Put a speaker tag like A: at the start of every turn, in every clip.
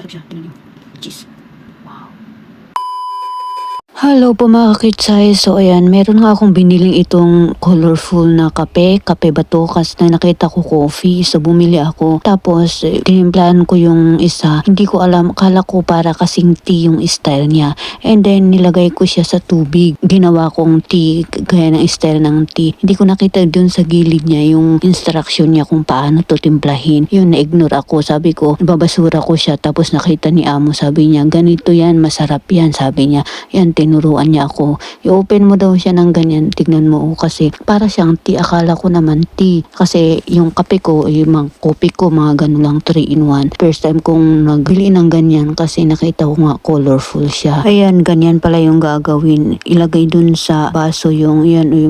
A: Sarap siya. Tingnan niyo. Cheese. Wow.
B: Hello po mga kakitsay. So ayan, meron nga akong biniling itong colorful na kape. Kape ba to? Kasi na nakita ko coffee. So bumili ako. Tapos tinimplahan ko yung isa. Hindi ko alam. Akala ko para kasing tea yung style niya. And then nilagay ko siya sa tubig. Ginawa kong tea. Gaya ng style ng tea. Hindi ko nakita dun sa gilid niya yung instruction niya kung paano to timplahin. Yun, na-ignore ako. Sabi ko, babasura ko siya. Tapos nakita ni amo. Sabi niya, ganito yan. Masarap yan. Sabi niya, yan, tinuruan niya ako. I-open mo daw siya ng ganyan. Tignan mo kasi para siyang tea. Akala ko naman tea. Kasi yung kape ko, yung mga kopi ko, mga ganun lang 3-in-1. First time kong nagbili ng ganyan kasi nakita ko nga colorful siya. Ayan, ganyan pala yung gagawin. Ilagay dun sa baso yung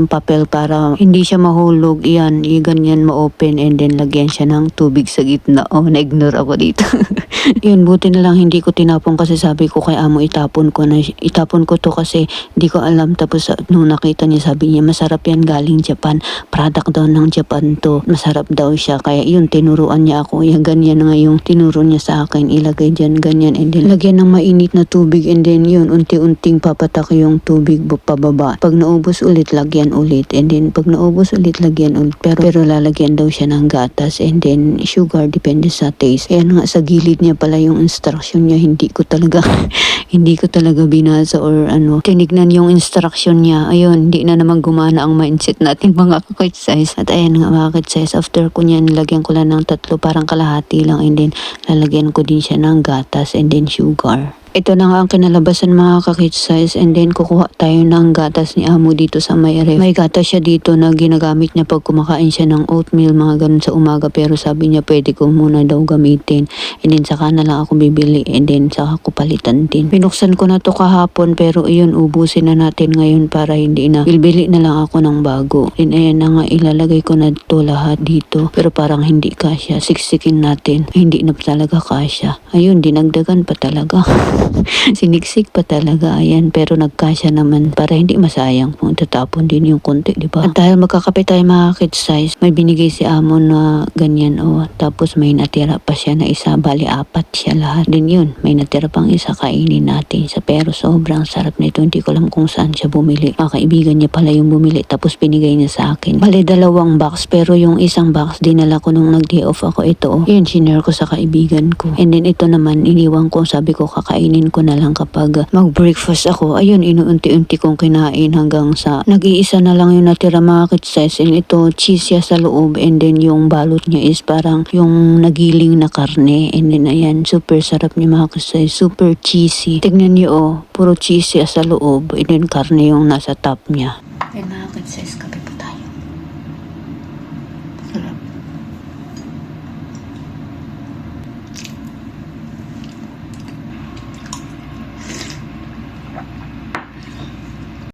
B: papel para hindi siya mahulog. Yan, ganyan ma-open and then lagyan siya ng tubig sa gitna. Oh, na-ignore ako dito. Yun, buti na lang hindi ko tinapon kasi sabi ko kay amo itapon ko to kasi hindi ko alam. Tapos nung nakita niya sabi niya masarap yan, galing Japan, product daw ng Japan to, masarap daw siya. Kaya yun, tinuruan niya ako. Yan, ganyan nga yung tinuro niya sa akin, ilagay dyan ganyan and then lagyan ng mainit na tubig and then yun, unti-unting papatak yung tubig pababa. Pag naubos ulit, lagyan ulit and then pag naubos ulit, lagyan ulit. Pero lalagyan daw siya ng gatas and then sugar, depende sa taste. Ayan nga, sa gilid niya pala yung instruction niya. Hindi ko talaga binasa or tinignan yung instruction niya. Ayun, hindi na naman gumana ang mindset natin mga kakitsay. At ayan nga mga kakitsay, after ko niyan, nilagyan ko lang ng 3, parang kalahati lang and then lalagyan ko din siya ng gatas and then sugar. Ito na nga ang kinalabasan mga kakitsay and then kukuha tayo ng gatas ni amo dito sa may ref. May gatas siya dito na ginagamit niya pag kumakain siya ng oatmeal, mga ganun sa umaga, pero sabi niya pwede ko muna daw gamitin and then saka na lang ako bibili and then saka ko palitan din. Binuksan ko na to kahapon pero ayun, ubusin na natin ngayon para hindi na. Bilbili na lang ako ng bago. And ayan na nga, ilalagay ko na to lahat dito pero parang hindi kasya. Siksikin natin. Hindi na talaga kasya. Ayun, dinagdagan pa talaga. Siniksik pa talaga, ayan, pero nagkasya naman para hindi masayang kung tatapon din yung konti, di ba? At dahil magkakape tayo mga kids size, may binigay si amo na ganyan, tapos may natira pa siya na isa, bali 4 siya lahat. Din yun, may natira pang isa, kainin natin sa pero sobrang sarap nito. Hindi ko alam kung saan siya bumili. Kaibigan niya pala yung bumili, tapos binigay niya sa akin. Bali 2 box, pero yung isang box dinala ko nung nag-day off ako. Ito, yun, shinare ko sa kaibigan ko. And then ito naman, iniwan ko, sabi ko kakainin ko na lang kapag mag-breakfast ako. Ayun, inuunti-unti kong kinain hanggang sa nag-iisa na lang yung natira mga kids. And ito, cheese siya sa loob and then yung balot niya is parang yung nagiling na karne and then ayan, super sarap niya mga kids. Super cheesy. Tignan niyo, puro cheese siya sa loob and then karne yung nasa top niya.